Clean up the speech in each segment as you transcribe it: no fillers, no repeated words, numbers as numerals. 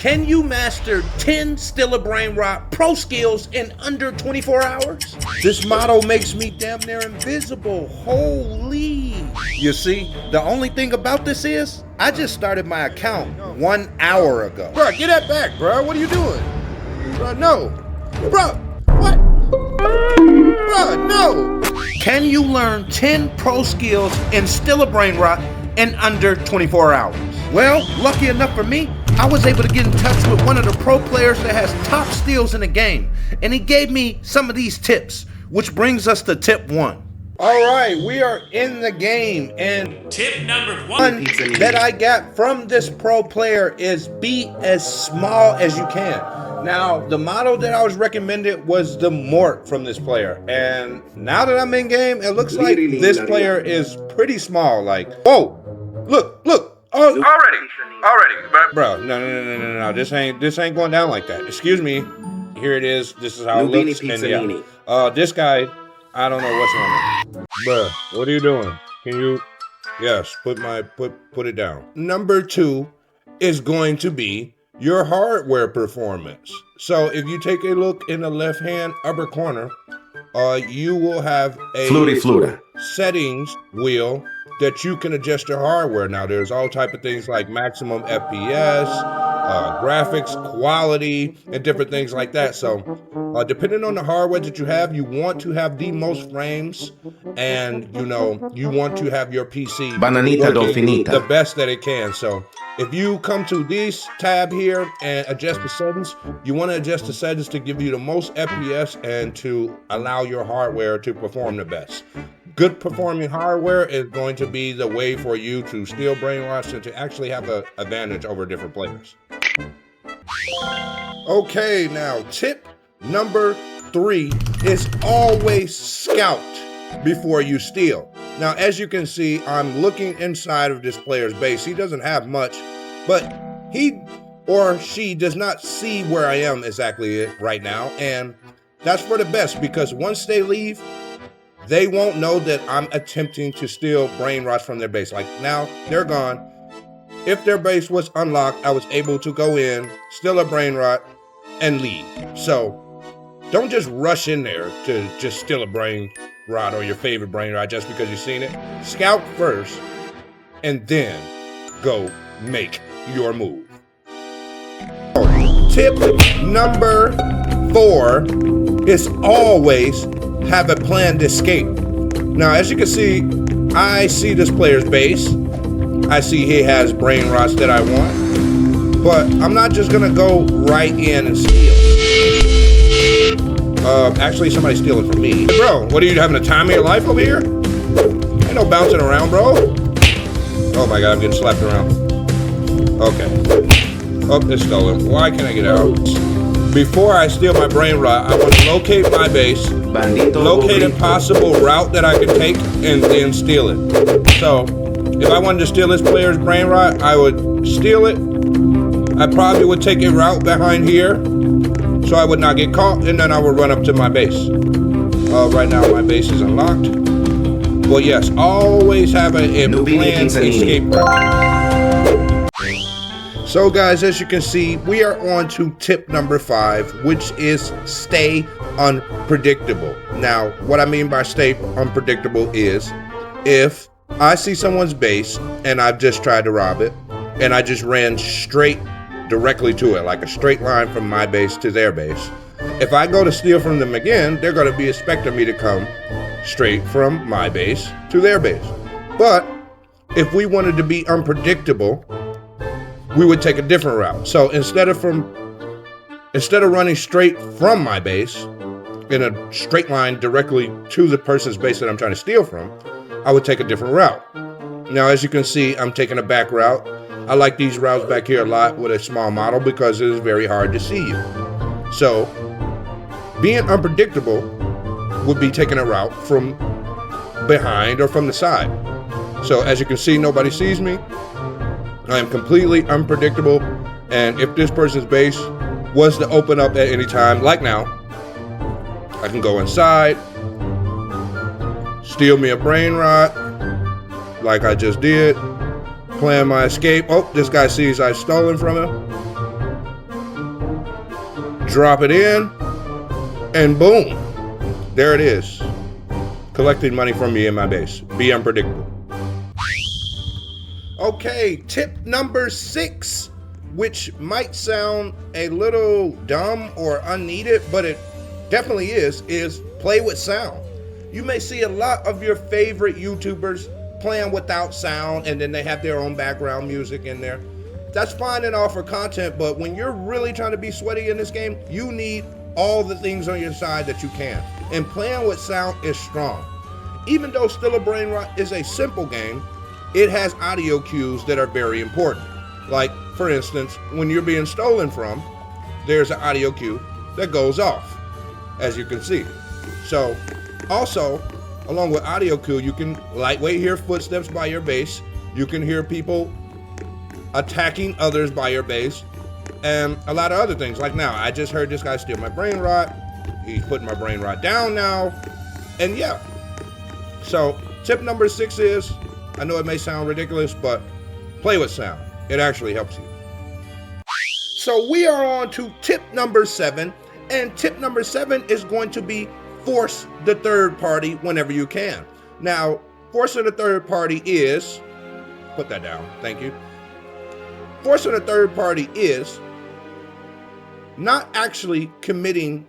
Can you master 10 Steal A Brainrot pro skills in under 24 hours? This model makes me damn near invisible. Holy. You see, the only thing about this is, I just started my account 1 hour ago. Bro, get that back, bro. What are you doing? Bro, no. Bro, what? Bro, no. Can you learn 10 pro skills in Steal A Brainrot in under 24 hours? Well, lucky enough for me, I was able to get in touch with one of the pro players that has top steals in the game, and he gave me some of these tips, which brings us to tip 1. All right, we are in the game, and tip number 1 that I got from this pro player is be as small as you can. Now, the model that I was recommended was the Mort from this player, and now that I'm in game, it looks like this player is pretty small. Like, whoa, look. Oh, already, bro. No. This ain't going down like that. Excuse me. Here it is. This is how it looks. And yeah, this guy, I don't know what's wrong. Bruh, what are you doing? Can you? Yes, put it down. Number 2 is going to be your hardware performance. So if you take a look in the left-hand upper corner, you will have a settings wheel that you can adjust your hardware. Now there's all type of things like maximum FPS, graphics, quality, and different things like that. So depending on the hardware that you have, you want to have the most frames, and you want to have your PC working the best that it can. So if you come to this tab here and adjust the settings, you want to adjust the settings to give you the most FPS and to allow your hardware to perform the best. Good performing hardware is going to be the way for you to steal brainrots and to actually have an advantage over different players. Okay, now tip number 3 is always scout before you steal. Now, as you can see, I'm looking inside of this player's base. He doesn't have much, but he or she does not see where I am exactly right now, and that's for the best, because once they leave, they won't know that I'm attempting to steal brainrots from their base. Like, now they're gone. If their base was unlocked, I was able to go in, steal a brainrot, and leave. So don't just rush in there to just steal a brainrot or your favorite brainrot just because you've seen it. Scout first, and then go make your move. Tip number 4 is always have a planned escape. Now, as you can see, I see this player's base. I see he has brainrots that I want, but I'm not just gonna go right in and steal. Actually, somebody's stealing from me. Hey, bro, what are you having a time of your life over here? Ain't no bouncing around, bro. Oh my God, I'm getting slapped around. Okay. Oh, it's stolen. Why can't I get out? Before I steal my brainrot, I want to locate my base, locate a possible route that I could take, and then steal it. So, if I wanted to steal this player's brainrot, I would steal it. I probably would take a route behind here, so I would not get caught, and then I would run up to my base. Right now, my base is unlocked. But yes, always have a planned escape route. So guys, as you can see, we are on to tip number 5, which is stay unpredictable. Now, what I mean by stay unpredictable is if I see someone's base and I've just tried to rob it and I just ran straight directly to it, like a straight line from my base to their base. If I go to steal from them again, they're going to be expecting me to come straight from my base to their base. But if we wanted to be unpredictable, we would take a different route. So instead of running straight from my base in a straight line directly to the person's base that I'm trying to steal from, I would take a different route. Now, as you can see, I'm taking a back route. I like these routes back here a lot with a small model because it is very hard to see you. So being unpredictable would be taking a route from behind or from the side. So as you can see, nobody sees me. I am completely unpredictable, and if this person's base was to open up at any time, like now, I can go inside, steal me a brainrot, like I just did, plan my escape. Oh, this guy sees I've stolen from him. drop it in, and boom, there it is. Collecting money from me in my base. Be unpredictable. Okay, tip number 6, which might sound a little dumb or unneeded, but it definitely is play with sound. You may see a lot of your favorite YouTubers playing without sound, and then they have their own background music in there. That's fine and all for content, but when you're really trying to be sweaty in this game, you need all the things on your side that you can. And playing with sound is strong. Even though Steal A Brainrot is a simple game, it has audio cues that are very important. Like, for instance, when you're being stolen from, there's an audio cue that goes off, as you can see. So, also, along with audio cue, you can lightweight hear footsteps by your base. You can hear people attacking others by your base, and a lot of other things. Like now, I just heard this guy steal my Brainrot. He's putting my Brainrot down now, and yeah. So, tip number 6 is, I know it may sound ridiculous, but play with sound. It actually helps you. So we are on to tip number 7, and tip number 7 is going to be force the third party whenever you can. Now, forcing the third party is, put that down, thank you. Forcing a third party is not actually committing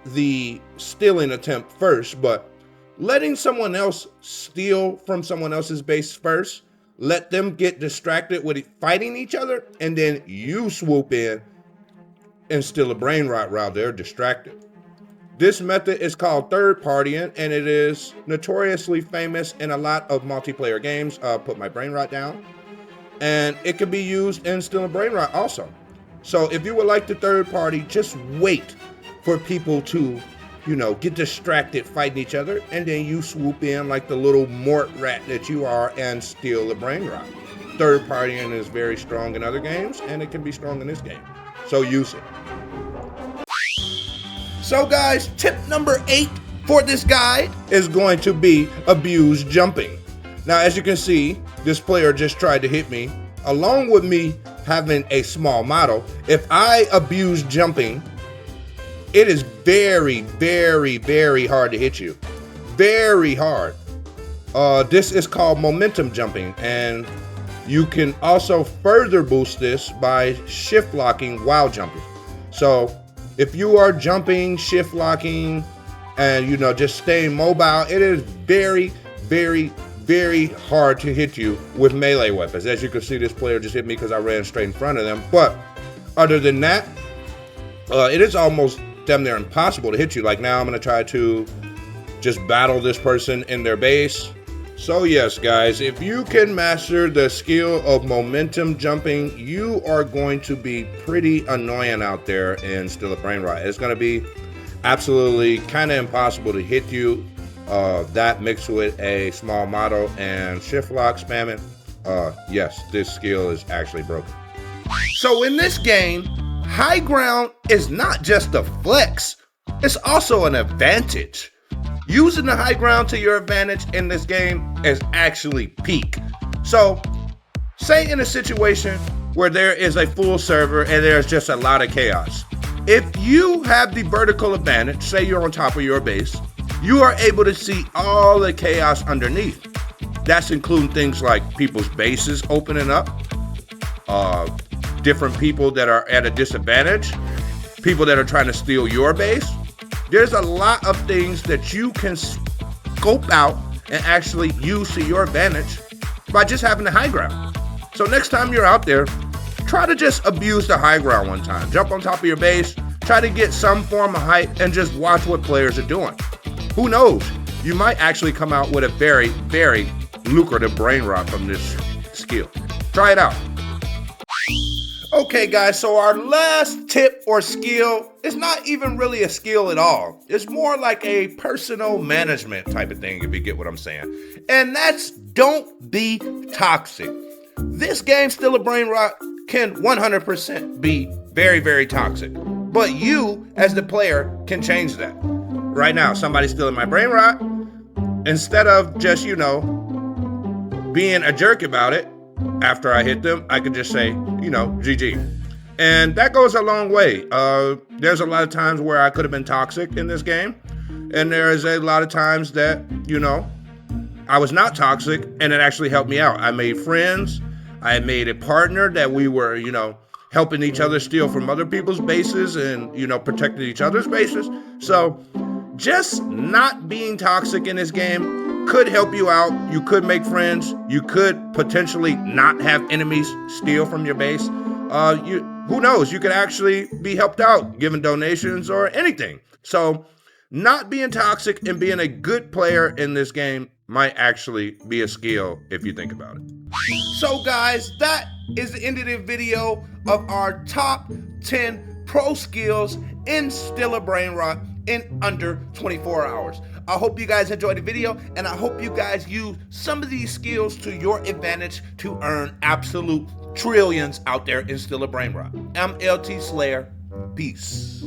the stealing attempt first, but letting someone else steal from someone else's base first, let them get distracted with fighting each other, and then you swoop in and steal a Brainrot while they're distracted. This method is called third partying, and it is notoriously famous in a lot of multiplayer games. Put my Brainrot down. And it can be used in Steal A Brainrot also. So if you would like the third party, just wait for people to, get distracted fighting each other, and then you swoop in like the little mort rat that you are and steal the Brainrot. Third partying is very strong in other games, and it can be strong in this game. So use it. So guys, tip number 8 for this guide is going to be abuse jumping. Now, as you can see, this player just tried to hit me. Along with me having a small model, if I abuse jumping, it is very, very, very hard to hit you. Very hard. This is called momentum jumping, and you can also further boost this by shift locking while jumping. So if you are jumping, shift locking, and just staying mobile, it is very, very, very hard to hit you with melee weapons. As you can see, this player just hit me because I ran straight in front of them. But other than that, it is almost damn near impossible to hit you. Like now, I'm going to try to just battle this person in their base. So yes, guys, if you can master the skill of momentum jumping, you are going to be pretty annoying out there in Steal A Brainrot. It's going to be absolutely kind of impossible to hit you. That mixed with a small model and shift lock spamming, yes, this skill is actually broken. So in this game, high ground is not just a flex, it's also an advantage. Using the high ground to your advantage in this game is actually peak. So, say in a situation where there is a full server and there's just a lot of chaos. If you have the vertical advantage, say you're on top of your base, you are able to see all the chaos underneath. That's including things like people's bases opening up, different people that are at a disadvantage, people that are trying to steal your base. There's a lot of things that you can scope out and actually use to your advantage by just having the high ground. So next time you're out there, try to just abuse the high ground one time. Jump on top of your base, try to get some form of height, and just watch what players are doing. Who knows? You might actually come out with a very, very lucrative Brainrot from this skill. Try it out. Okay guys, so our last tip or skill is not even really a skill at all. It's more like a personal management type of thing, if you get what I'm saying. And that's don't be toxic. This game, Steal A Brainrot, can 100% be very, very toxic. But you, as the player, can change that. Right now, somebody's stealing my Brainrot. Instead of just, being a jerk about it, after I hit them, I could just say, GG. And that goes a long way. There's a lot of times where I could have been toxic in this game. And there's a lot of times that, I was not toxic and it actually helped me out. I made friends. I made a partner that we were, helping each other steal from other people's bases and, protecting each other's bases. So just not being toxic in this game could help you out. You could make friends. You could potentially not have enemies steal from your base. Who knows? You could actually be helped out, given donations or anything. So not being toxic and being a good player in this game might actually be a skill if you think about it. So guys, that is the end of the video of our top 10 pro skills in Steal A Brainrot in under 24 hours. I hope you guys enjoyed the video, and I hope you guys use some of these skills to your advantage to earn absolute trillions out there in Steal A Brainrot. I'm Lt.Slayer. Peace.